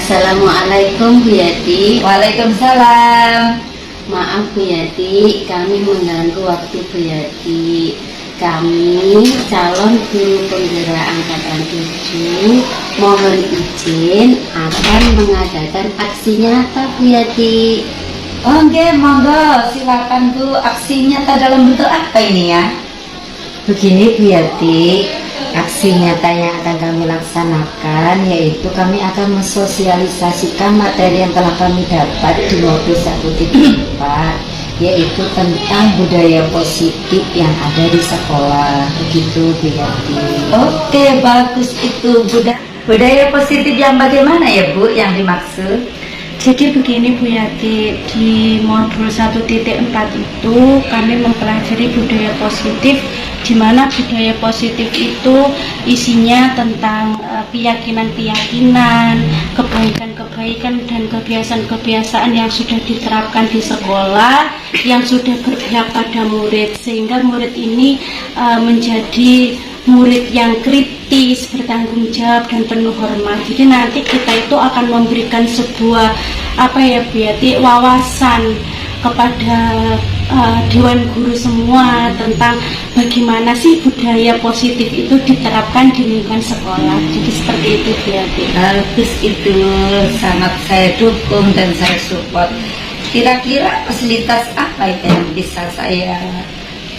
Assalamualaikum Bu Yati. Waalaikumsalam. Maaf Bu Yati, kami mengganggu waktu Bu Yati. Kami calon guru penggerak angkatan 7 mohon izin akan mengadakan aksi nyata Bu Yati. Oh nggih, monggo silakan Bu. Aksi nyata dalam bentuk apa ini ya? Begini Bu Yati, aksi nyata yang akan kami laksanakan yaitu kami akan mensosialisasikan materi yang telah kami dapat di modul 1.4, yaitu tentang budaya positif yang ada di sekolah. Begitu Bu Yati. Oke, bagus itu. Budaya positif yang bagaimana ya Bu yang dimaksud? Jadi begini Bu Yati, di modul 1.4 itu kami mempelajari budaya positif, di mana budaya positif itu isinya tentang keyakinan-keyakinan, kebaikan-kebaikan dan kebiasaan-kebiasaan yang sudah diterapkan di sekolah, yang sudah berpihak pada murid, sehingga murid ini menjadi murid yang kritis, bertanggung jawab dan penuh hormat. Jadi nanti kita itu akan memberikan sebuah Bu Yati, wawasan kepada Dewan Guru semua tentang bagaimana sih budaya positif itu diterapkan di lingkungan sekolah. Jadi seperti itu Bu Yati. Bagus itu, sangat saya dukung dan saya support. Kira-kira fasilitas apa itu yang bisa saya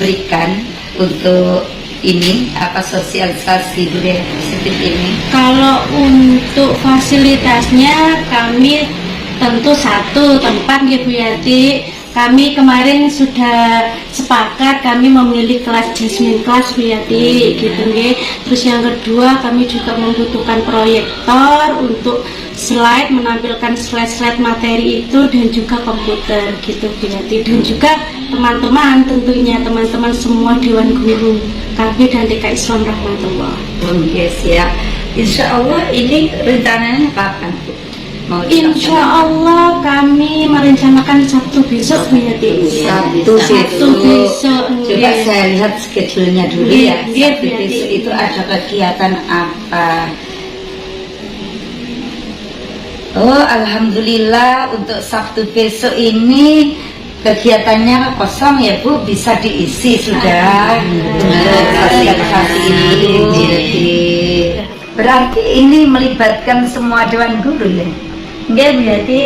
berikan untuk ini, sosialisasi budaya positif ini? Kalau untuk fasilitasnya kami tentu satu tempat ya Bu Yati. Kami kemarin sudah sepakat kami memilih kelas Jasmine kelas Bu Yati gitu nggih. Terus yang kedua kami juga membutuhkan proyektor untuk slide, menampilkan slide-slide materi itu, dan juga komputer gitu Bu Yati. Dan juga teman-teman, tentunya teman-teman semua Dewan Guru KB dan TK Islam Rahmatullah. Yes ya. Insya Allah ini rencananya kapan Bu? Insya Allah kami merencanakan Sabtu besok Bu Yati. Sabtu besok. Coba Nggih. saya lihat schedule-nya dulu Nggih, ya. nggih, Sabtu Bu Yati. besok itu ada kegiatan apa? Oh, alhamdulillah untuk Sabtu besok ini kegiatannya kosong ya Bu, bisa diisi sudah untuk sosialisasi ini. Jadi berarti ini melibatkan semua Dewan Guru ya? Nggih Bu Yati,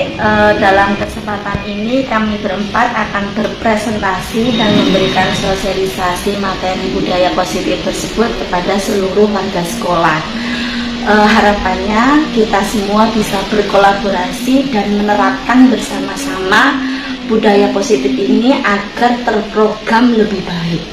dalam kesempatan ini kami berempat akan berpresentasi dan memberikan sosialisasi materi budaya positif tersebut kepada seluruh warga sekolah. Harapannya kita semua bisa berkolaborasi dan menerapkan bersama-sama budaya positif ini agar terprogram lebih baik.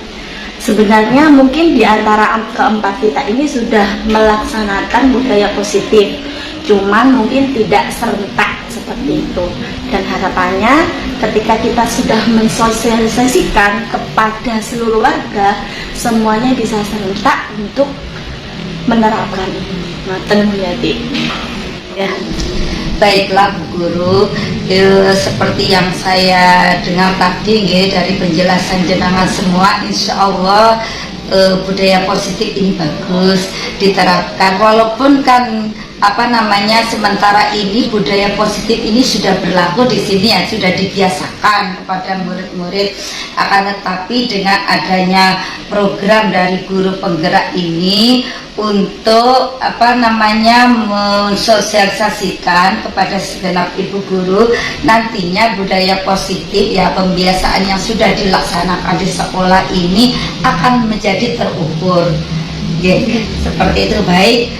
Sebenarnya mungkin di antara keempat kita ini sudah melaksanakan budaya positif, cuman mungkin tidak serentak seperti itu. Dan harapannya ketika kita sudah mensosialisasikan kepada seluruh warga, semuanya bisa serentak untuk menerapkan ini. Ngaten Bu Yati. Ya, baiklah Bu Guru, seperti yang saya dengar tadi dari penjelasan jenengan semua, insya Allah budaya positif ini bagus diterapkan. Walaupun kan sementara ini budaya positif ini sudah berlaku di sini ya, sudah dibiasakan kepada murid-murid. Akan tetapi dengan adanya program dari guru penggerak ini untuk mensosialisasikan kepada segenap ibu guru, nantinya budaya positif ya, pembiasaan yang sudah dilaksanakan di sekolah ini akan menjadi terukur. Seperti itu. Baik,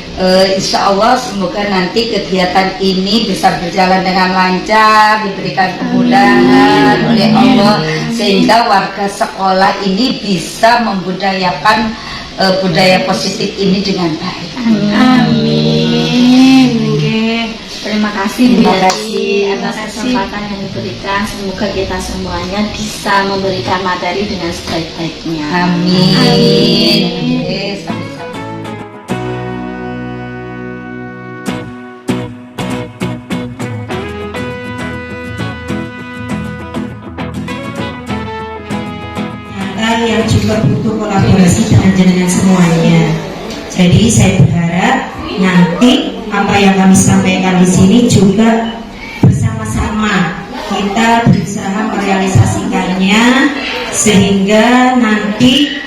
insya Allah semoga nanti kegiatan ini bisa berjalan dengan lancar, diberikan kemudahan oleh Allah, sehingga warga sekolah ini bisa membudayakan budaya positif ini dengan baik. Amin. Nggih. Terima kasih Bu Terima Yati kasih. atas kesempatan yang diberikan. Semoga kita semuanya bisa memberikan materi dengan sebaik-baiknya. Amin. Oke, sama-sama. yang juga butuh kolaborasi dengan jenengan semuanya. Jadi saya berharap nanti apa yang kami sampaikan di sini juga bersama-sama kita berusaha merealisasikannya sehingga nanti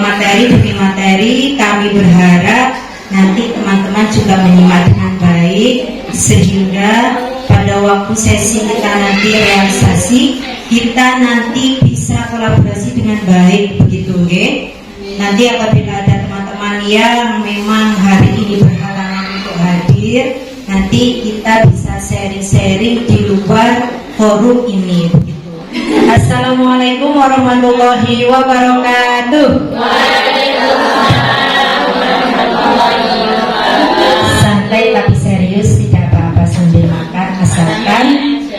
materi demi materi kami berharap nanti teman-teman juga menyimak dengan baik sehingga pada waktu sesi kita nanti realisasi kita nanti bisa kolaborasi dengan baik begitu nggih. Nanti apabila ada teman-teman yang memang hari ini berhalangan untuk hadir, nanti kita bisa sharing-sharing di luar forum ini begitu. Assalamualaikum warahmatullahi wabarakatuh. Santai tapi serius, tidak apa-apa sambil makan asalkan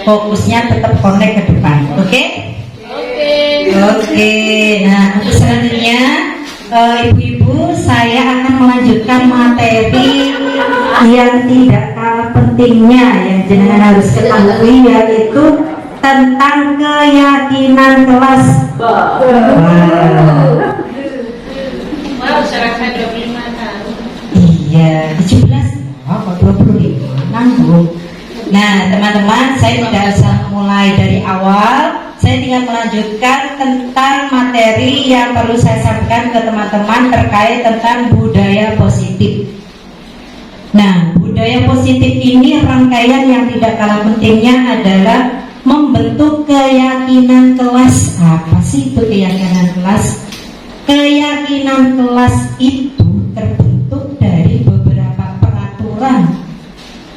fokusnya tetap connect ke depan. Oke? Oke. Nah, untuk selanjutnya ibu-ibu, saya akan melanjutkan materi yang tidak kalah pentingnya yang jenengan harus ketahui, yaitu tentang keyakinan kelas. Iya, 17. Kok 25? Nanggung. Nah, teman-teman, saya tidak usah mulai dari awal. Saya tinggal melanjutkan tentang materi yang perlu saya sampaikan ke teman-teman terkait tentang budaya positif. Nah, budaya positif ini rangkaian yang tidak kalah pentingnya adalah membentuk keyakinan kelas. Apa sih itu keyakinan kelas? Keyakinan kelas itu terbentuk dari beberapa peraturan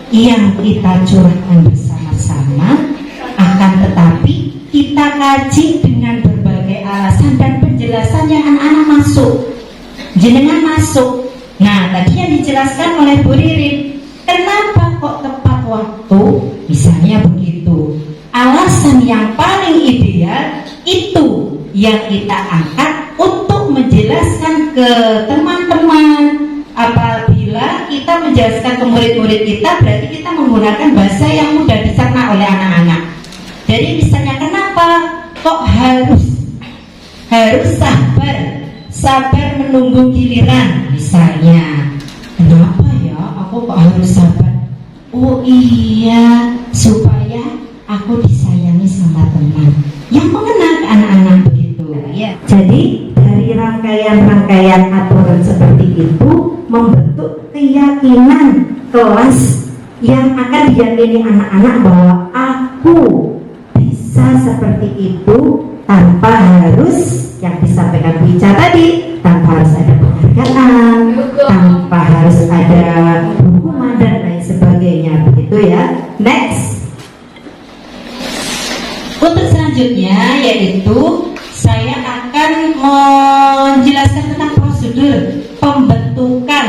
yang kita curahkan bersama-sama, akan tetapi kita kaji dengan berbagai alasan dan penjelasan yang anak-anak masuk, jenengan masuk. Nah, tadi yang dijelaskan oleh Bu Ririn, kenapa kok tepat waktu, misalnya begitu. Alasan yang paling ideal itu yang kita angkat untuk menjelaskan ke teman-teman. Apabila kita menjelaskan ke murid-murid kita, berarti kita menggunakan bahasa yang mudah dicerna oleh anak-anak. Jadi misalnya kenapa kok harus sabar menunggu giliran, misalnya kenapa ya aku kok harus sabar? Oh iya, supaya aku disayangi sama teman. Yang mengenal ke anak-anak begitu ya. Jadi dari rangkaian aturan seperti itu membentuk keyakinan kelas yang akan diyakini anak-anak bahwa aku bisa seperti itu tanpa harus yang disampaikan Bu Ica tadi, tanpa harus ada penghargaan, tanpa harus ada hukuman dan lain sebagainya begitu ya. Next. Untuk selanjutnya yaitu saya akan menjelaskan tentang prosedur pembentukan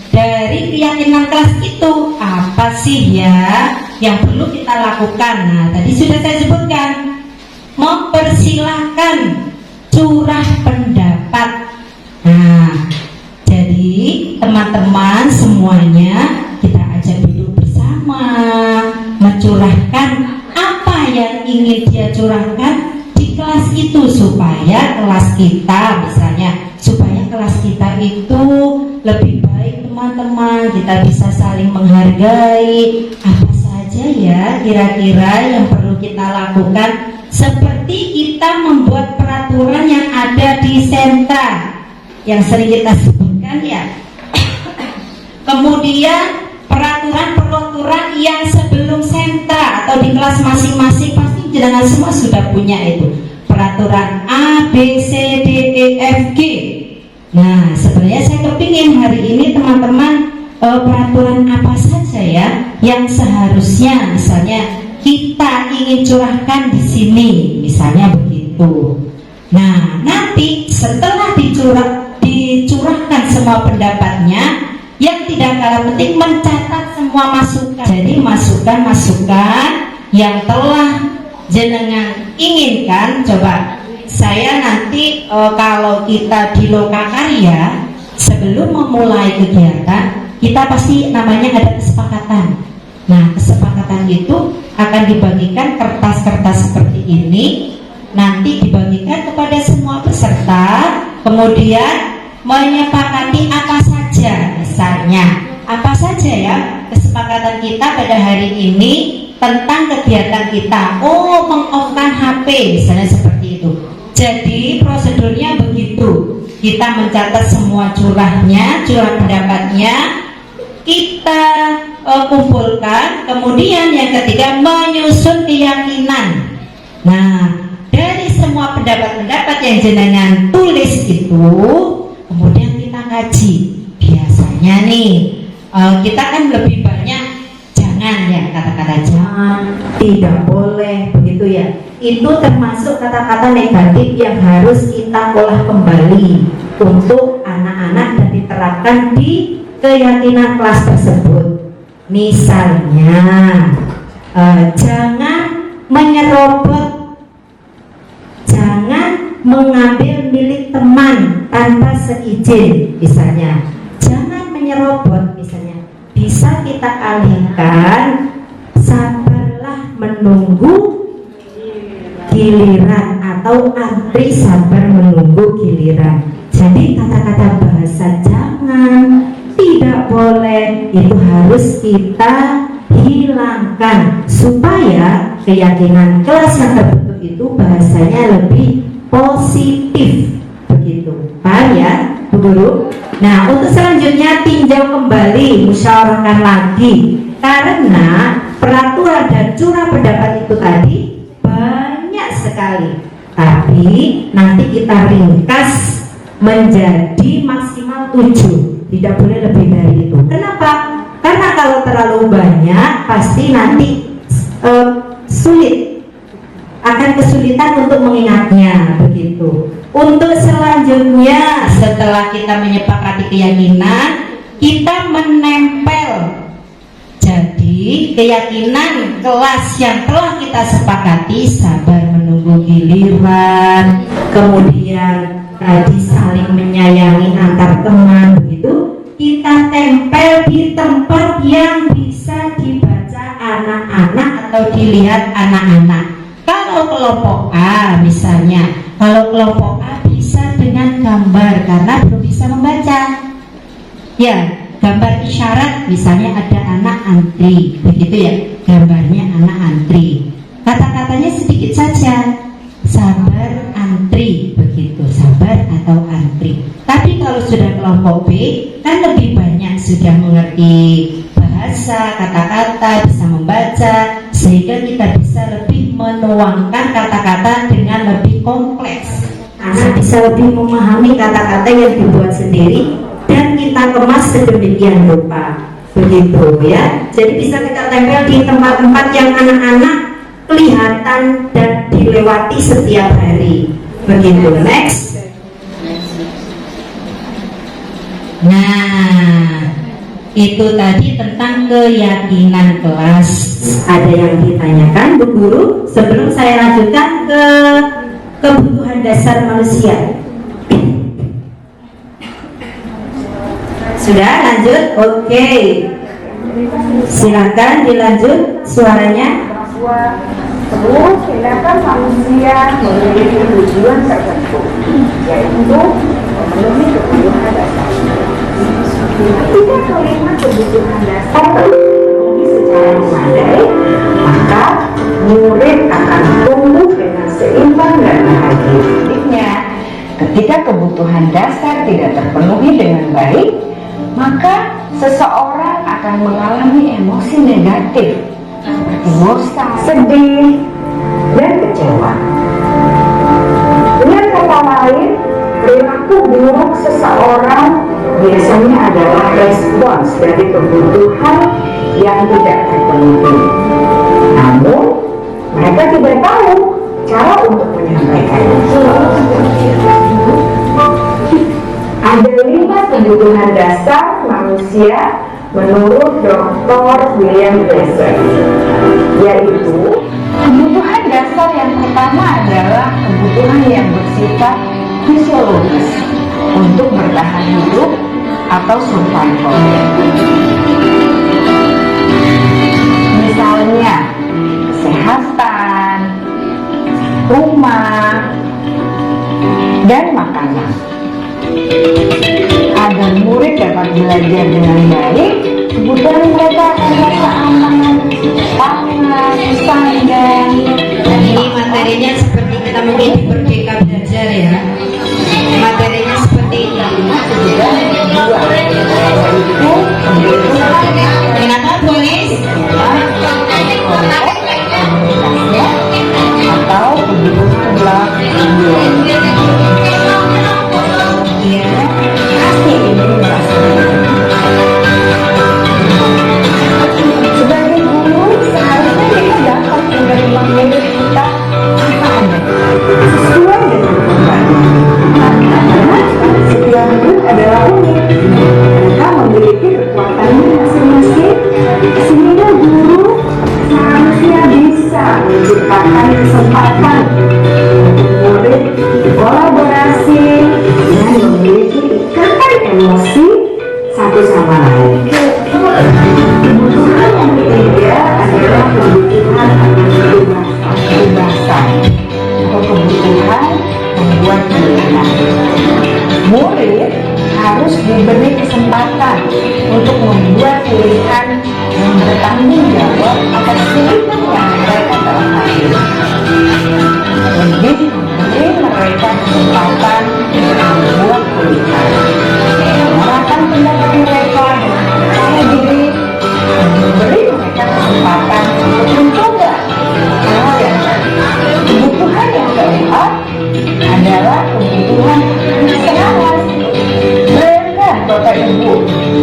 dari keyakinan kelas itu. Apa sih ya yang perlu kita lakukan? Nah, tadi sudah saya sebutkan, mempersilahkan curah pendapat. Nah, jadi teman-teman semuanya kita ajak duduk bersama, mencurahkan apa yang ingin dia curahkan di kelas itu, supaya kelas kita itu lebih baik teman-teman, kita bisa saling menghargai. Apa saja ya kira-kira yang perlu kita lakukan, seperti kita membuat peraturan yang ada di sentra yang sering kita sebutkan ya. Kemudian peraturan yang sebelum sentra atau di kelas masing-masing pasti jenengan semua sudah punya itu peraturan A, B, C, D, E, F, G. Nah, sebenarnya saya kepingin hari ini teman-teman peraturan apa saja ya yang seharusnya misalnya kita ingin curahkan di sini, misalnya begitu. Nah, nanti setelah dicurahkan semua pendapatnya, yang tidak kalah penting mencatat semua masukan. Jadi masukan-masukan yang telah jenengan inginkan, coba saya nanti kalau kita di Lokakarya sebelum memulai kegiatan kita pasti namanya ada kesepakatan. Nah, kesepakatan itu akan dibagikan kertas-kertas seperti ini, nanti dibagikan kepada semua peserta, kemudian menyepakati apa saja, misalnya apa saja ya kesepakatan kita pada hari ini tentang kegiatan kita? Oh, meng-off-kan HP misalnya seperti itu. Jadi prosedurnya begitu, kita mencatat semua curah pendapatnya, kita kumpulkan, kemudian yang ketiga menyusun keyakinan. Nah, dari semua pendapat-pendapat yang jenengan tulis itu, kemudian kita kaji. Biasanya nih, kita kan lebih banyak jangan ya, kata-kata jangan, tidak boleh, begitu ya. Itu termasuk kata-kata negatif yang harus kita olah kembali untuk anak-anak dan diterapkan di keyakinan kelas tersebut. Misalnya, jangan menyerobot, jangan mengambil milik teman tanpa seizin, misalnya. Jangan menyerobot, misalnya. Bisa kita alihkan, sabarlah menunggu giliran, atau antri sabar menunggu giliran. Jadi kata-kata bahasa jangan, tidak boleh, itu harus kita hilangkan supaya keyakinan kelas yang terbentuk itu bahasanya lebih positif, begitu. Paham ya, Bu Guru? Nah, untuk selanjutnya tinjau kembali, musyawarahkan lagi, karena peraturan dan curah pendapat itu tadi banyak sekali, tapi nanti kita ringkas menjadi maksimal 7, tidak boleh lebih dari itu. Kenapa? Karena kalau terlalu banyak pasti nanti sulit, akan kesulitan untuk mengingatnya, begitu. Untuk selanjutnya, setelah kita menyepakati keyakinan, kita menempel. Jadi keyakinan kelas yang telah kita sepakati, sabar menunggu giliran, kemudian tadi saling menyayangi antar teman, begitu, kita tempel di tempat yang bisa dibaca anak-anak atau dilihat anak-anak. Kalau kelompok A misalnya, kalau kelompok A bisa dengan gambar karena belum bisa membaca. Ya, gambar isyarat, misalnya ada anak antri, begitu ya, gambarnya anak antri. Kata-katanya sedikit saja, sabar antri, begitu, sabar atau antri. Tapi kalau sudah kelompok B, kan lebih banyak sudah mengerti bahasa, kata-kata, bisa membaca, sehingga kita bisa lebih menuangkan kata-kata dengan lebih kompleks. Anak bisa lebih memahami kata-kata yang dibuat sendiri dan kita kemas sedemikian rupa, begitu ya. Jadi bisa kita tempel di tempat-tempat yang anak-anak kelihatan dan dilewati setiap hari, begitu. Next. Nah, itu tadi tentang keyakinan kelas. Ada yang ditanyakan, Bu Guru, sebelum saya lanjutkan ke kebutuhan dasar manusia? Sudah lanjut? Oke. Silakan dilanjut suaranya. Seluruh tindakan manusia memiliki tujuan tertentu, yaitu memenuhi kebutuhan dasar. Ketika kelima kebutuhan dasar terpenuhi secara memadai, maka murid akan tumbuh dengan seimbang dan bahagia. Sebaliknya, ketika kebutuhan dasar tidak terpenuhi dengan baik, maka seseorang akan mengalami emosi negatif seperti bosan, sedih, dan kecewa. Dengan kata lain, perilaku buruk seseorang biasanya adalah respons dari kebutuhan yang tidak terpenuhi. Namun, mereka tidak tahu cara untuk menyampaikannya. Ada 5 kebutuhan dasar manusia menurut Dr. William Glasser, yaitu kebutuhan dasar yang pertama adalah kebutuhan yang bersifat fisiologis untuk bertahan hidup atau survival. Misalnya kesehatan, rumah, dan makanan. Agar murid dapat belajar dengan baik, kemudian mereka akan merasa aman, pangan, sandang. Ini materinya seperti kita mungkin di Merdeka Belajar ya. Materinya seperti ini. Kenapa tulis? Atau kebutuhan belakang. Iya. Pasti ini merasa. Sebagai guru seharusnya kita dapat menerima murid kita apa adanya, sesuai dengan kemampuannya. Karena setiap murid adalah unik, mereka memiliki kekuatannya masing-masing, sehingga guru seharusnya bisa menciptakan kesempatan untuk murid kolaborasi dan memiliki ikatan emosi satu sama lain. Kebutuhan yang ketiga adalah kebutuhan kebebasan atau kebutuhan membuat pilihan. Murid harus diberi kesempatan untuk membuat pilihan dan bertanggung jawab atas pilihan yang mereka telah ambil. Lebih memberi mereka kesempatan membuat pilihan, mengarahkan pendapat mereka dengan percaya diri, dan memberi mereka kesempatan untuk mencoba hal yang baru. Kebutuhan yang keempat adalah kebutuhan kesenangan. Bayangkan Bapak Ibu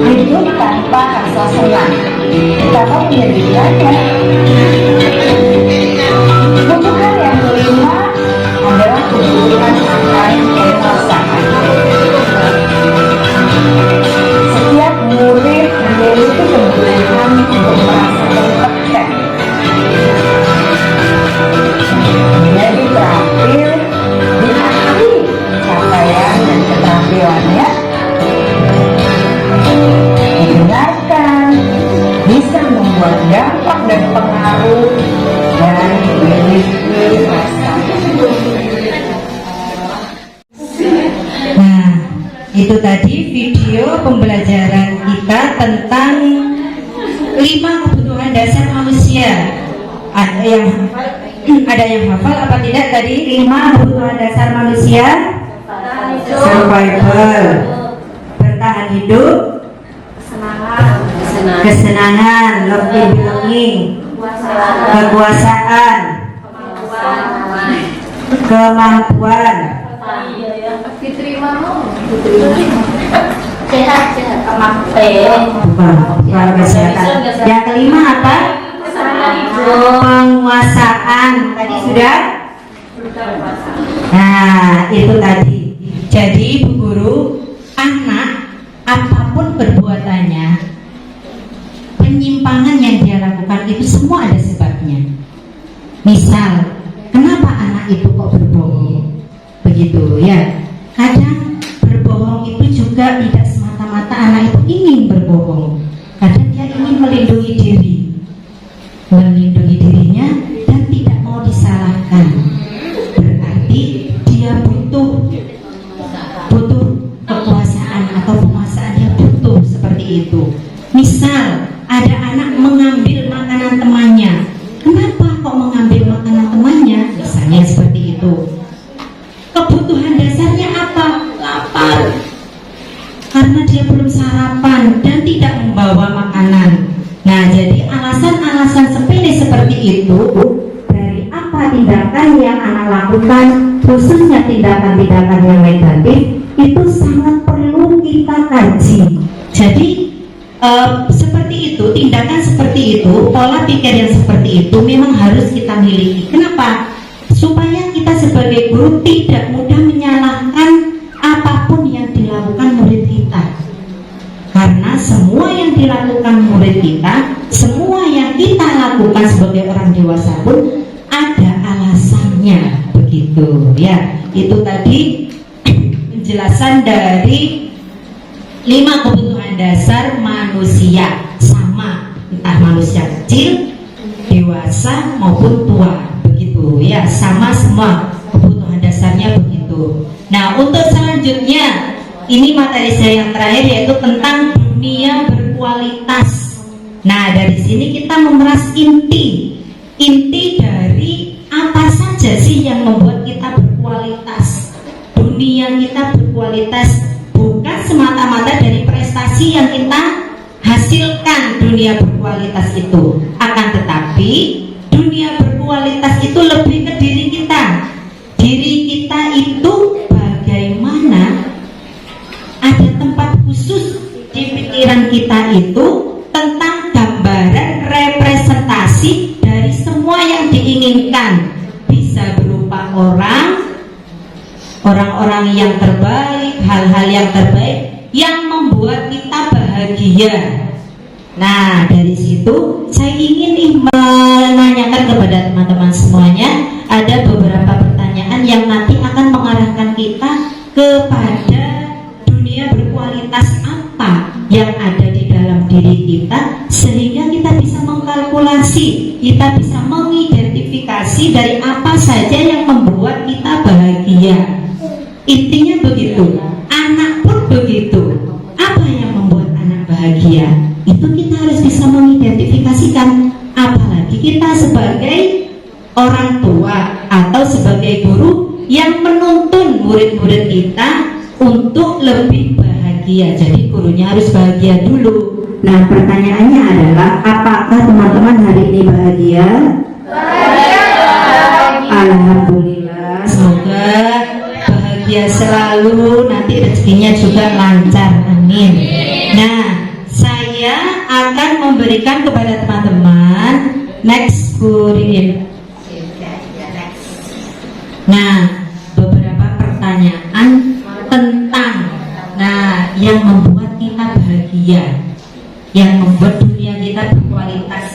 hidup tanpa rasa senang, betapa menyedihkannya. Kebutuhan yang kelima adalah kebutuhan akan perasaan. Setiap murid memiliki kebutuhan untuk merasa kompeten, menjadi terampil, diakui capaian dan keterampilannya, didengarkan, bisa membuat dampak dan pengaruh, dan memiliki rasa. Nah, itu tadi video pembelajaran kita tentang 5 kebutuhan dasar manusia. Ada yang hafal apa tidak tadi? 5 kebutuhan dasar manusia: survival, bertahan hidup, kesenangan, love and belonging, kekuasaan, kemampuan, bukan kesehatan. Yang kelima apa? Penguasaan. Tadi sudah? Nah, itu tadi. Jadi Bu Guru, anak apapun perbuatannya, penyimpangan yang dia lakukan itu semua ada sebabnya. Misal, kenapa anak itu kok berbohong? Begitu ya. Kadang berbohong itu juga tidak semata-mata anak itu ingin berbohong. Kadang dia ingin melindungi dirinya dan tidak mau disalahkan. Berarti dia butuh kekuasaan atau penguasaan, dia butuh seperti itu. Misal ada anak mengambil makanan temannya, kenapa kok mengambil makanan temannya? Misalnya seperti itu. Kebutuhan dasarnya apa? Lapar. Karena dia belum sarapan dan tidak membawa makanan. Nah, jadi alasan-alasan sepele seperti itu, dari apa tindakan yang anak lakukan, khususnya tindakan-tindakan yang negatif, itu sangat perlu kita kaji. Jadi seperti itu, tindakan seperti itu, pola pikir yang seperti itu memang harus kita miliki. Kenapa? Supaya kita sebagai guru tidak mudah menyalahkan apapun yang dilakukan murid kita. Karena semua yang dilakukan murid kita, semua yang kita lakukan sebagai orang dewasa pun ada alasannya, begitu ya. Itu tadi penjelasan dari 5 kebutuhan dasar manusia, sama entah manusia kecil, dewasa maupun tua, begitu ya, sama semua kebutuhan dasarnya begitu. Nah, untuk selanjutnya ini materi saya yang terakhir, yaitu tentang dunia berkualitas. Nah, dari sini kita memeras inti dari apa saja sih yang membuat kita berkualitas. Dunia kita berkualitas bukan semata-mata dari prestasi yang kita hasilkan. Dunia berkualitas itu akan tetapi dunia berkualitas itu lebih ke diri kita. Diri kita itu bagaimana, ada tempat khusus di pikiran kita itu tentang gambaran representasi dari semua yang diinginkan. Bisa berupa orang-orang yang terbaik, hal-hal yang terbaik yang membuat kita bahagia. Nah, dari situ saya ingin nih menanyakan kepada teman-teman semuanya, ada beberapa pertanyaan yang nanti akan mengarahkan kita kepada dunia berkualitas apa yang ada di dalam diri kita, sehingga kita bisa mengkalkulasi, kita bisa mengidentifikasi dari apa saja yang membuat kita bahagia. Intinya begitu. Anak pun begitu. Apa yang membuat anak bahagia? Itu kita harus bisa mengidentifikasikan. Apalagi kita sebagai orang tua atau sebagai guru yang menuntun murid-murid kita untuk lebih bahagia. Jadi gurunya harus bahagia dulu. Nah, pertanyaannya adalah, apakah teman-teman hari ini bahagia? Alhamdulillah. Semoga bahagia selalu, nanti rezekinya juga lancar. Amin. Nah, saya akan memberikan kepada teman-teman next Kurin. Nah, beberapa pertanyaan tentang yang membuat kita bahagia, yang membuat dunia kita berkualitas.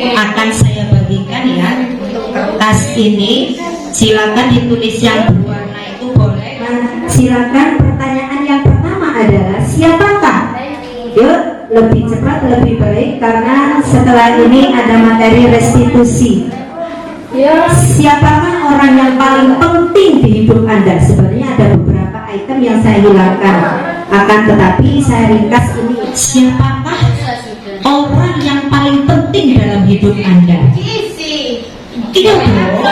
Akan saya bagikan ya untuk kertas ini. Silakan ditulis yang berwarna itu boleh. Silakan, pertanyaan yang pertama adalah siapakah? Yuk, lebih cepat lebih baik karena setelah ini ada materi restitusi. Siapakah orang yang paling penting di hidup Anda? Sebenarnya ada beberapa item yang saya hilangkan, akan tetapi saya ringkas ini. Siapakah orang yang paling penting dalam hidup Anda? Iya dong.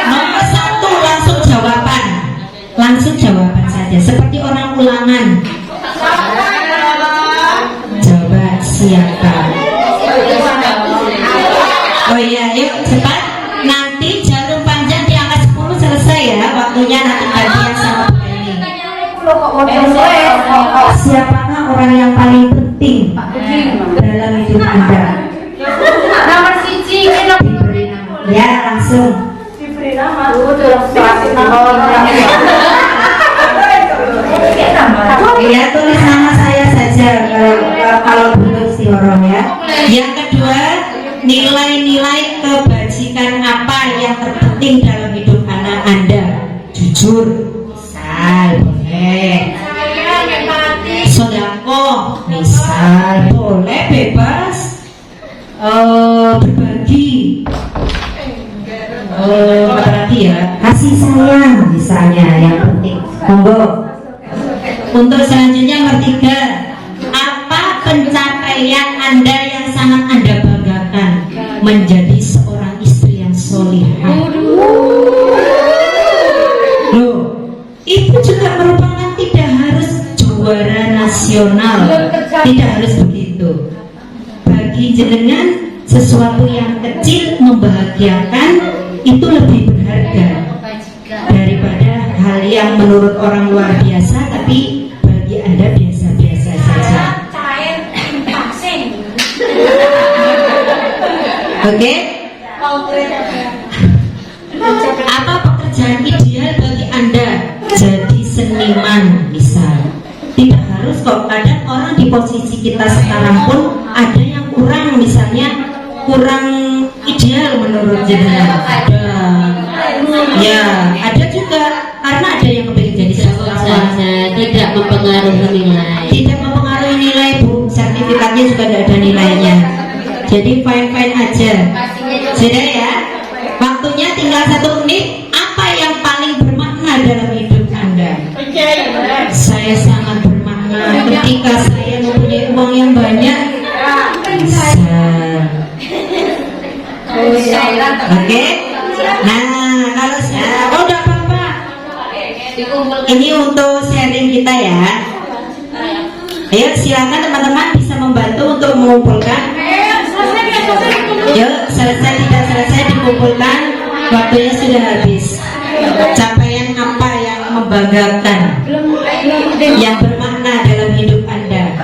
Nomor satu, langsung jawaban. Langsung jawaban saja, seperti orang ulangan. Coba siapa? Oh iya, yuk cepat. Nanti jarum panjang di angka 10 selesai ya. Waktunya nanti gantian sama Bu Eni. Siapakah orang yang paling penting dalam hidup Anda? Nomor siji Diberi nama. Ya, langsung. diberi nama. Ya, tulis nama saya saja kalau butuh istihoroh ya. Yang kedua, nilai-nilai kebajikan apa yang terpenting dalam hidup anak Anda? Jujur, misal boleh. Sedekah, misal boleh, bebas. Berbagi, apalagi ya, kasih sayang misalnya yang penting. Monggo. Untuk selanjutnya nomor 3, apa pencapaian Anda yang sangat Anda banggakan menjadi seorang istri yang solihah? Loh, itu juga merupakan tidak harus juara nasional, tidak harus begitu. Bagi jenengan sesuatu yang kecil membahagiakan itu lebih berharga daripada hal yang menurut orang luar biasa tapi bagi Anda biasa-biasa saja. Oke? Apa pekerjaan ideal bagi Anda? Jadi seniman misal. Tidak harus kok, kadang orang di posisi kita sekarang pun ada yang kurang, misalnya kurang ideal menurut jenengan. Ada, ya, ada juga karena ada yang kepingin jadi saja, tidak mempengaruhi nilai. Tidak mempengaruhi nilai, Bu. Sertifikatnya juga tidak ada nilainya. Jadi fine-fine aja. Sudah ya? Waktunya tinggal 1 menit. Apa yang paling bermakna dalam hidup Anda? Saya sangat bermakna ketika saya mempunyai uang yang banyak. Oke. Nah, kalau oh udah apa-apa. Ini untuk sharing kita ya. Ayo silakan teman-teman bisa membantu untuk mengumpulkan. Yuk, selesai tidak selesai dikumpulkan. Waktunya sudah habis. Capaian apa yang membanggakan, yang bermakna dalam hidup Anda?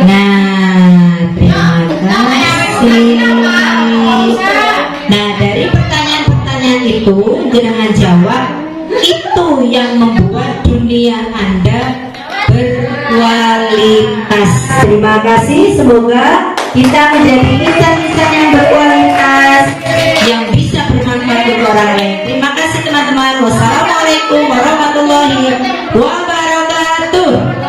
Nah, terima kasih. Nah, dari pertanyaan-pertanyaan itu jangan jawab. Itu yang membuat dunia Anda berkualitas. Terima kasih, semoga kita menjadi insan-insan yang berkualitas, yang bisa bermanfaat untuk orang lain. Terima kasih teman-teman. Wassalamualaikum warahmatullahi wabarakatuh.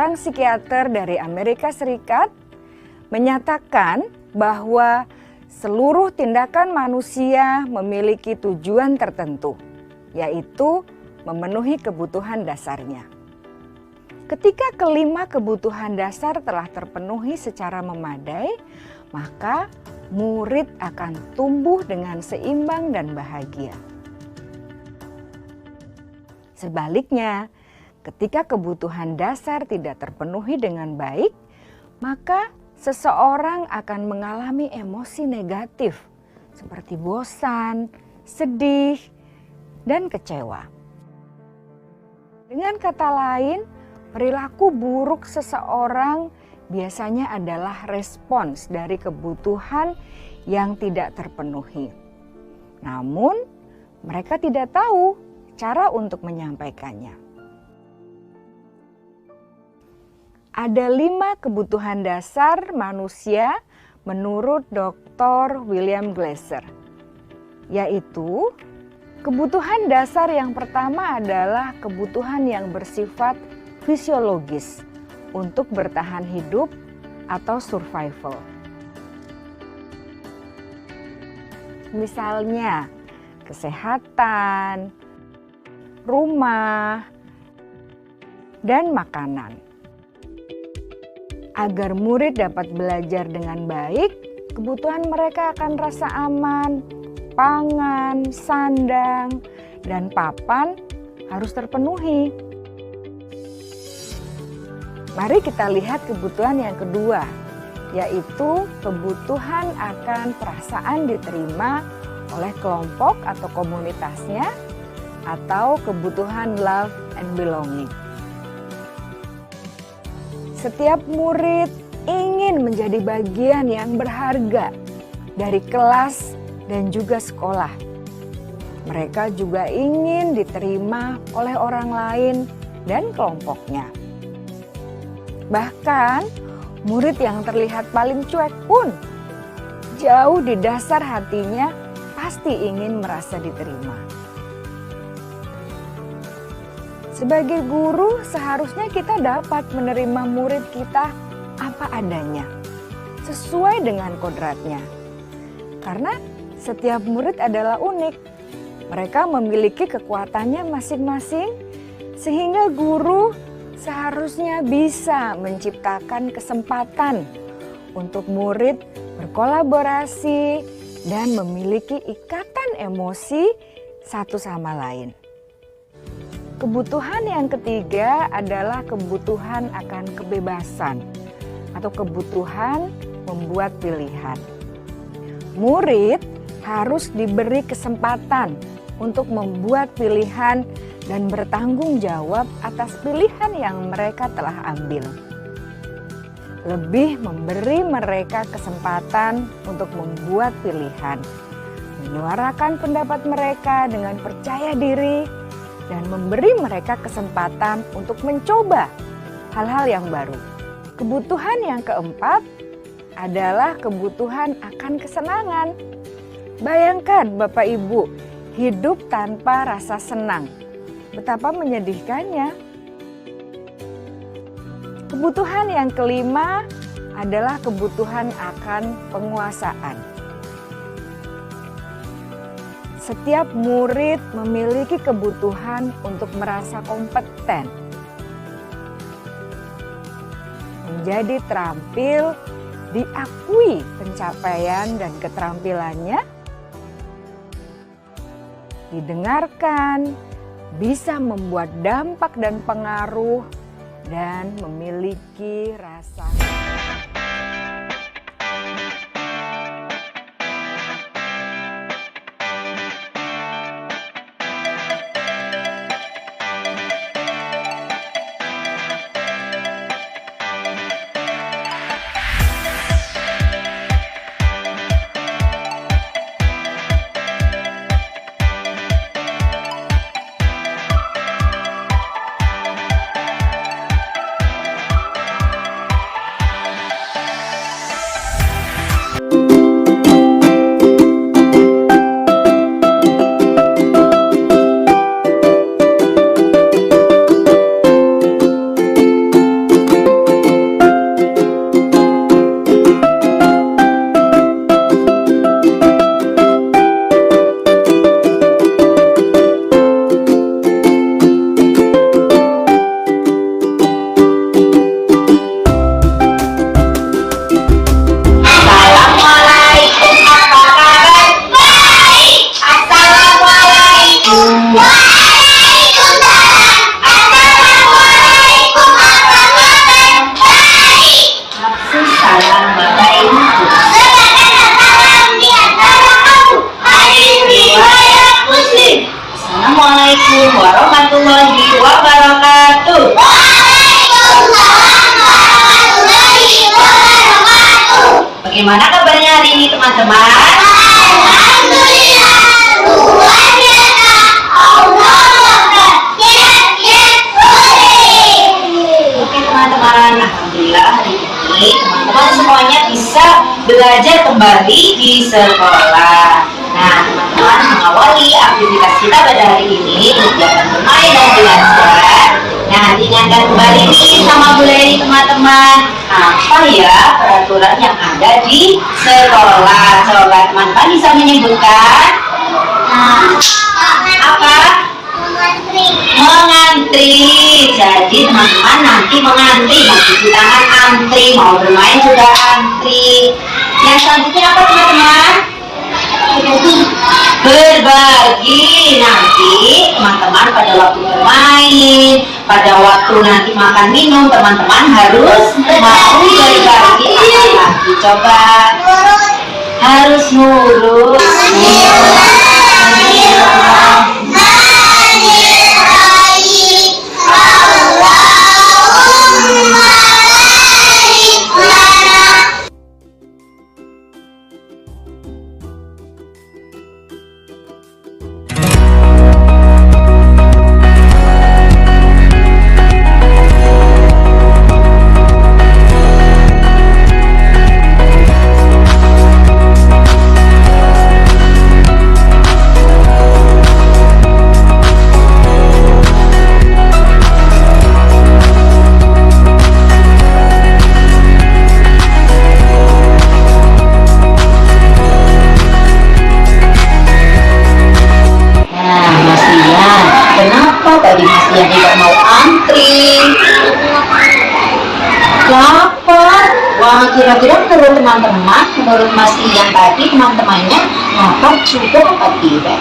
seorang psikiater dari Amerika Serikat menyatakan bahwa seluruh tindakan manusia memiliki tujuan tertentu, yaitu memenuhi kebutuhan dasarnya. Ketika kelima kebutuhan dasar telah terpenuhi secara memadai, maka murid akan tumbuh dengan seimbang dan bahagia. Sebaliknya, ketika kebutuhan dasar tidak terpenuhi dengan baik, maka seseorang akan mengalami emosi negatif seperti bosan, sedih, dan kecewa. Dengan kata lain, perilaku buruk seseorang biasanya adalah respons dari kebutuhan yang tidak terpenuhi. Namun, mereka tidak tahu cara untuk menyampaikannya. Ada 5 kebutuhan dasar manusia menurut Dr. William Glasser, yaitu kebutuhan dasar yang pertama adalah kebutuhan yang bersifat fisiologis untuk bertahan hidup atau survival. Misalnya, kesehatan, rumah, dan makanan. Agar murid dapat belajar dengan baik, kebutuhan mereka akan rasa aman, pangan, sandang, dan papan harus terpenuhi. Mari kita lihat kebutuhan yang kedua, yaitu kebutuhan akan perasaan diterima oleh kelompok atau komunitasnya, atau kebutuhan love and belonging. Setiap murid ingin menjadi bagian yang berharga dari kelas dan juga sekolah. Mereka juga ingin diterima oleh orang lain dan kelompoknya. Bahkan, murid yang terlihat paling cuek pun jauh di dasar hatinya pasti ingin merasa diterima. Sebagai guru, seharusnya kita dapat menerima murid kita apa adanya, sesuai dengan kodratnya. Karena setiap murid adalah unik. Mereka memiliki kekuatannya masing-masing, sehingga guru seharusnya bisa menciptakan kesempatan untuk murid berkolaborasi dan memiliki ikatan emosi satu sama lain. Kebutuhan yang ketiga adalah kebutuhan akan kebebasan atau kebutuhan membuat pilihan. Murid harus diberi kesempatan untuk membuat pilihan dan bertanggung jawab atas pilihan yang mereka telah ambil. Lebih memberi mereka kesempatan untuk membuat pilihan, menyuarakan pendapat mereka dengan percaya diri, dan memberi mereka kesempatan untuk mencoba hal-hal yang baru. Kebutuhan yang keempat adalah kebutuhan akan kesenangan. Bayangkan Bapak Ibu, hidup tanpa rasa senang. Betapa menyedihkannya. Kebutuhan yang kelima adalah kebutuhan akan penguasaan. Setiap murid memiliki kebutuhan untuk merasa kompeten, menjadi terampil, diakui pencapaian dan keterampilannya, didengarkan, bisa membuat dampak dan pengaruh, dan memiliki rasa. Assalamualaikum warahmatullahi wabarakatuh. Bagaimana kabarnya hari ini teman-teman? Oke teman-teman, alhamdulillah hari ini teman-teman semuanya bisa belajar kembali di sekolah. Nah, teman-teman mengawali aktivitas kita pada hari ini kegiatan bermain dan belajar. Nah, diingatkan kembali nih sama Bu Leli teman-teman, apa ya peraturan yang ada di sekolah? Coba teman-teman bisa menyebutkan. Apa? Mengantri. Jadi teman-teman nanti mengantri, mau cuci tangan antri, mau bermain juga antri. Yang selanjutnya apa teman-teman? Berbagi. Nanti teman-teman pada waktu bermain, pada waktu nanti makan minum, teman-teman harus mau berbagi. Apalagi coba harus nurut. Tadi Mas Dian tidak mau antri, lapar. Wah, kira-kira menurut teman-teman, menurut Mas Dian tadi teman-temannya lapar juga apa tidak?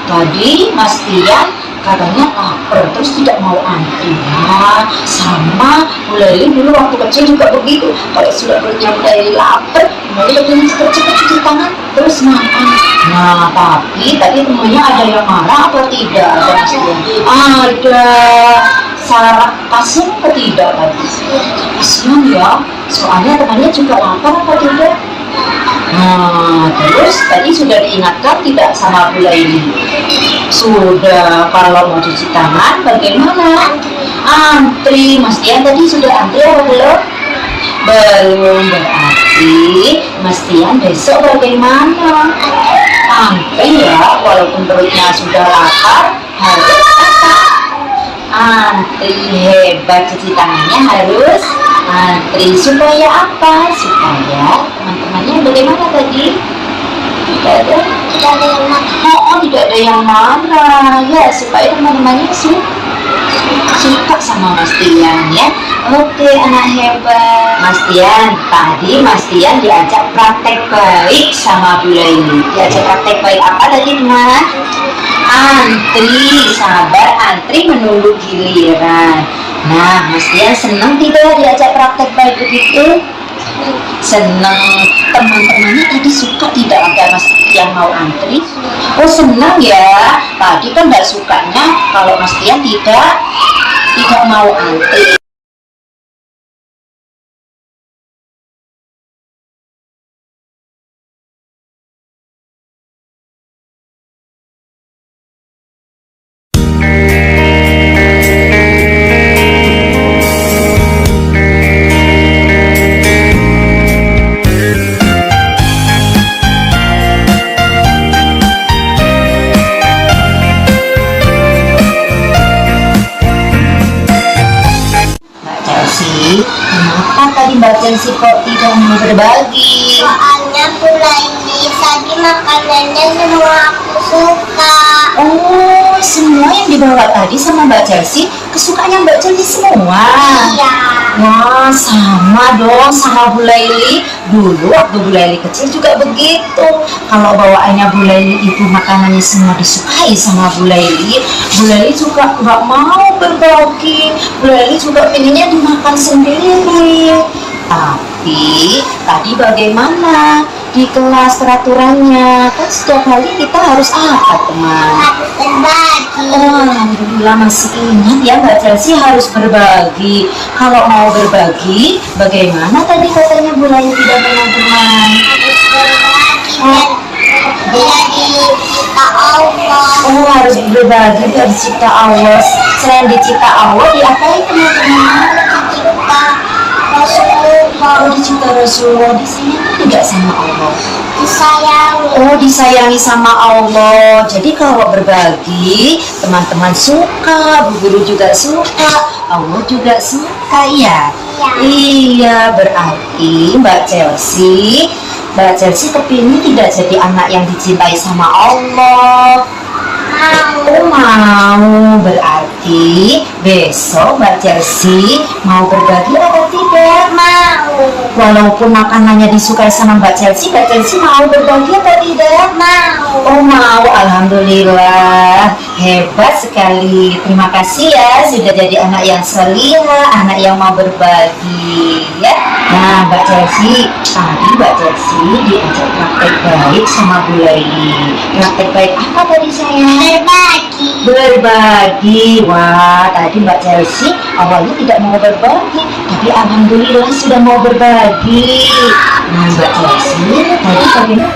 Tadi Mas Dian katanya lapar terus tidak mau antri. Nah, sama Bu Leli dulu waktu kecil juga begitu. Kalau sudah perutnya mulai lapar, mulai ingin cepat-cepat cuci tangan terus makan. Nah, tapi tadi temannya ada yang marah apa tidak? Ada Mas Dian? Ada. Salah kasihan apa tidak tadi? Kasihan ya, soalnya temannya juga lapar apa tidak? Nah, terus tadi sudah diingatkan tidak sama Bu Leli? Sudah. Kalau mau cuci tangan bagaimana? Antri. Mas Dian tadi sudah antri apa belum? Belum. Berarti Mas Dian besok bagaimana? Antri ya, walaupun perutnya sudah lapar harus apa? Antri. Hebat, cuci tangannya harus antri. Supaya apa? Supaya teman-temannya bagaimana tadi? Tidak ada yang marah. Tidak ada yang marah. Ya, supaya teman-temannya suka sama Mas Dian ya. Oke, anak hebat. Mas Dian, tadi Mas Dian diajak praktek baik sama Bu Leli. Diajak praktek baik apa tadi teman? Antri, sabar antri menunggu giliran. Nah, Mas Dian senang tidak diajak praktek baik begitu? Senang. Teman-temannya tadi suka tidak ada Mas Dian mau antri? Oh, senang ya. Tadi kan nggak sukanya kalau Mas Dian tidak mau antri. Kenapa tadi Mbak Chelsea kok tidak mau berbagi? Soalnya Bu Leli tadi makanannya semua aku suka. Oh, semua yang dibawa tadi sama Mbak Chelsea kesukaannya Mbak Chelsea semua? Iya. Wah, sama dong sama Bu Leli. Dulu waktu Bu Leli kecil juga begitu. Kalau bawaannya Bu Leli itu makanannya semua disukai sama Bu Leli juga nggak mau berbagi. Bu Leli juga pengennya dimakan sendiri. Tapi tadi bagaimana? di kelas peraturannya? Kan setiap hari kita harus apa teman? Harus berbagi. Oh, alhamdulillah masih ingat ya Mbak Chelsea harus berbagi. Kalau mau berbagi, bagaimana tadi katanya Bu Layu tidak pernah teman? Harus berbagi biar dicipta Allah. Oh, harus berbagi biar dicipta Allah. Selain dicipta Allah, diapain teman-teman? Dicipta Rasulullah. Oh, dicipta Rasulullah, disayangi tidak sama Allah? Disayangi. Oh, disayangi sama Allah. Jadi kalau berbagi, teman-teman suka, Bu Guru juga suka, Allah juga suka ya? Iya, berarti Mbak Chelsea kepingin tidak jadi anak yang dicintai sama Allah. Oh, mau. Berarti besok Mbak Chelsea mau berbagi atau tidak? Mau. Walaupun makanannya disukai sama Mbak Chelsea mau berbagi atau tidak? Mau. Oh, mau. Alhamdulillah, hebat sekali. Terima kasih ya sudah jadi anak yang salihah, anak yang mau berbagi ya. Nah, Mbak Chelsea, tadi Mbak Chelsea diajak praktek baik sama Bu Laili. Praktek baik apa tadi sayang? Berbagi. Wah, tadi Mbak Chelsea awalnya tidak mau berbagi, tapi alhamdulillah sudah mau berbagi. Nah, Mbak Chelsea tadi bagaimana?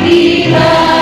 Bila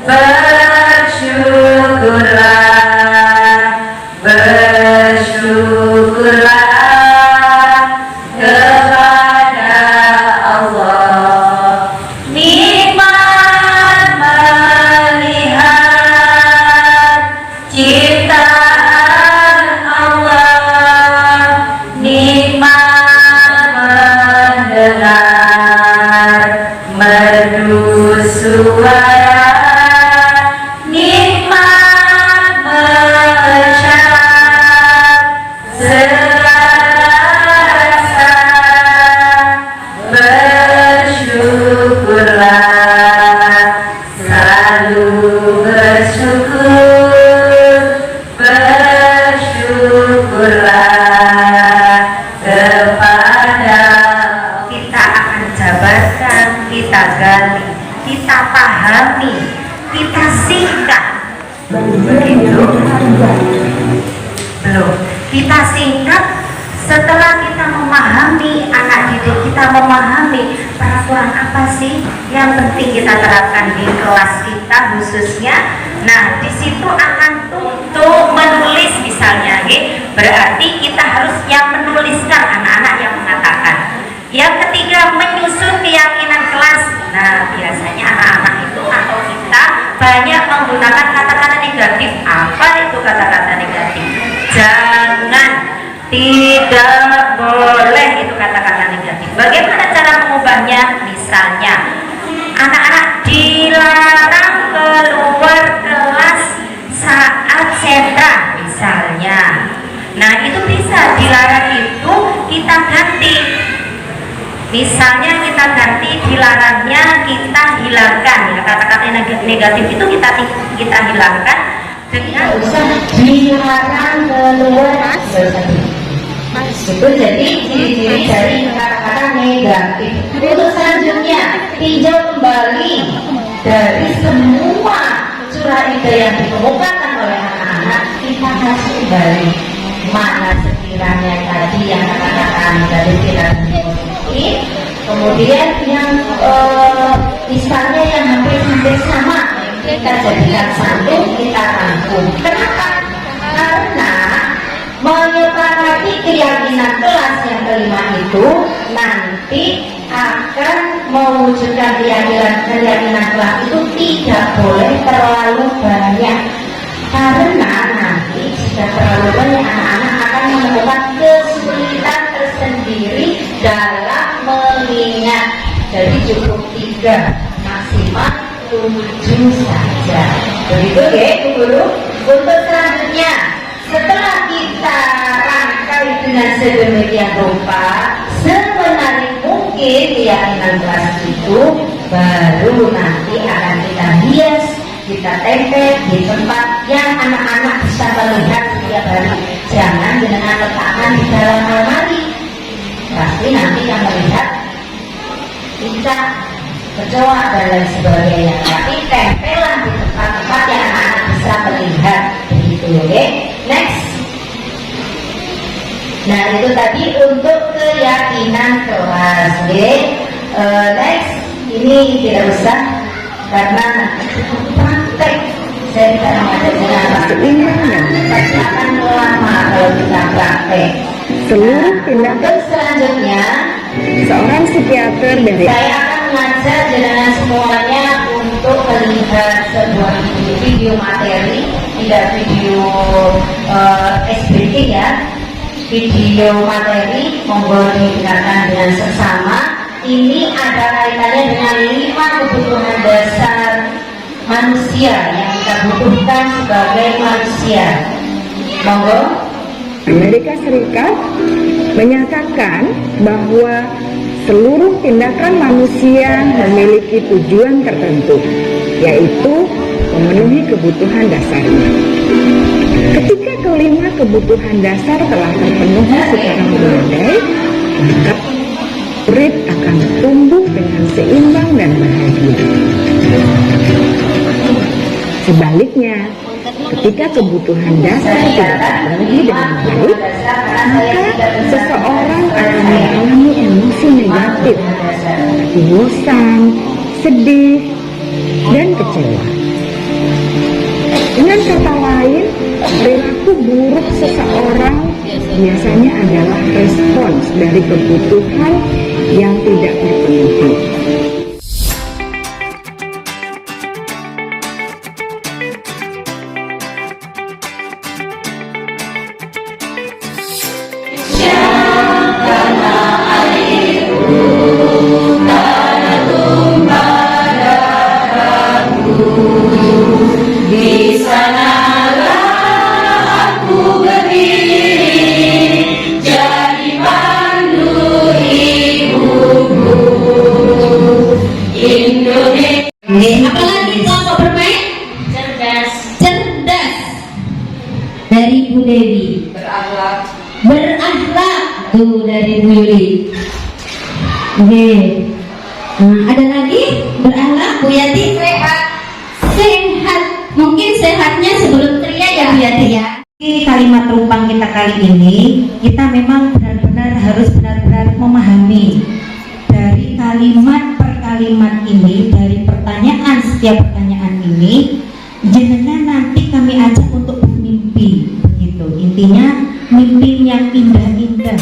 bersyukurlah kepada Allah. Nikmat melihat ciptaan Allah, nikmat mendengar merdu suara, nikmat mencap serasa. Bersyukurlah, selalu bersyukur, bersyukurlah kepada. Kita akan jabarkan, kita gali, kita pahami, kita singkat. Begitu? Belum. Kita singkat. Setelah kita memahami, anak didik kita memahami peraturan apa sih yang penting kita terapkan di kelas kita khususnya. Nah, di situ akan untuk menulis misalnya, berarti kita harus yang menuliskan, anak-anak yang mengatakan. Yang ketiga, menyusun keyakinan kelas. Nah, biasanya anak-anak itu atau kita banyak menggunakan kata-kata negatif. Apa itu kata-kata negatif? Jangan, tidak boleh, itu kata-kata negatif. Bagaimana cara mengubahnya? Misalnya, anak-anak dilarang keluar kelas saat sentra misalnya. Nah, itu bisa dilarang, itu kita ganti. Misalnya kita ganti dilarangnya, kita hilangkan kata-kata negatif itu, kita hilangkan dengan dilarang keluar itu jadi ciri-ciri dari kata-kata negatif. Untuk selanjutnya, tinjau kembali dari semua surah ide yang dikemukakan oleh anak-anak, kita kasih kembali mana sekiranya tadi yang kata-kata negatif kita positif, kemudian yang misalnya yang hampir sama kita jadikan satu, kita rangkum. Kenapa? Karena menyepakati keyakinan kelas yang kelima itu nanti akan mewujudkan keyakinan kelas itu tidak boleh terlalu banyak, karena nanti jika terlalu banyak anak-anak akan menemukan kesulitan tersendiri dalam mengingat. Jadi cukup 3, maksimal 7 saja. Begitu ya guru. Untuk selanjutnya, setelah kita rangkai dengan sedemikian rupa, sebenarnya mungkin keyakinan kelas itu baru nanti akan kita hias, kita tempel di tempat yang anak-anak bisa melihat setiap hari. Jangan dengan letakkan di dalam lemari, pasti nanti yang melihat kita kecoa dan lain sebagainya. Tapi tempelan di tempat-tempat yang anak-anak bisa melihat. Begitu ya. Next. Nah, itu tadi untuk keyakinan kelas. Next, ini tidak usah karena praktek. Saya tidak mengajak pasti akan lama kalau kita praktek. Seluruh tindakan Untuk selanjutnya, seorang psikiater dari saya akan mengajak jenengan semuanya untuk melihat sebuah video materi, tidak video SBT ya, video materi, monggo didengarkan dengan seksama. Ini ada kaitannya dengan 5 kebutuhan dasar manusia yang kita butuhkan sebagai manusia. Monggo. Amerika Serikat menyatakan bahwa seluruh tindakan manusia memiliki tujuan tertentu, yaitu memenuhi kebutuhan dasarnya. Ketika kelima kebutuhan dasar telah terpenuhi secara memadai, maka murid akan tumbuh dengan seimbang dan bahagia. Sebaliknya, ketika kebutuhan dasar tidak terpenuhi dengan baik, maka seseorang akan mengalami emosi negatif seperti bosan, sedih, dan kecewa. Dengan kata lain, perilaku buruk seseorang biasanya adalah respons dari kebutuhan yang tidak terpenuhi. Apalagi kelompok bermain? Cerdas. Cerdas. Dari Bu Dewi. Berakhlak. Berakhlak. Tuh dari Bu Yuli. Oke. Ada lagi? Berakhlak, Bu Yati. Sehat. Sehat. Mungkin sehatnya sebelum teriak ya Bu Yati ya. Di kalimat rumpang kita kali ini, kita memang benar-benar harus benar-benar memahami dari kalimat per kalimat ini, dari pertanyaan, setiap pertanyaan ini, jenengan nanti kami ajak untuk bermimpi, begitu. Intinya mimpi yang indah-indah,